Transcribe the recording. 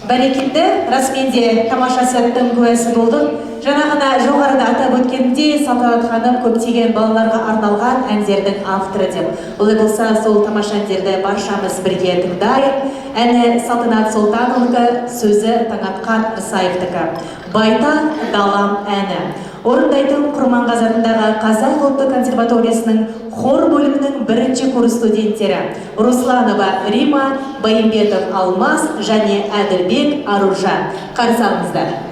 Бәрекелді, расменде тамаша сәттің куәсі болдық. Жаңа ғана жоғарыда атап өткенде Салтанат ханым көптеген балаларға арналған әндердің авторы деп. Олай болса, сол тамаша әндерді баршамыз бірге тыңдайық. Әні Салтанат Сұлтанұлы, сөзі Таңатқан Рысаевтікі. Байтақ далам әні. Орындайтын Құрманғазы атындағы Қазақ ұлттық консерваториясының хор бөлімінің бірінші курс студенттері Русланова Рима, Байымбетов Алмаз және Әділбек Аружан. Қарсы алыңыздар.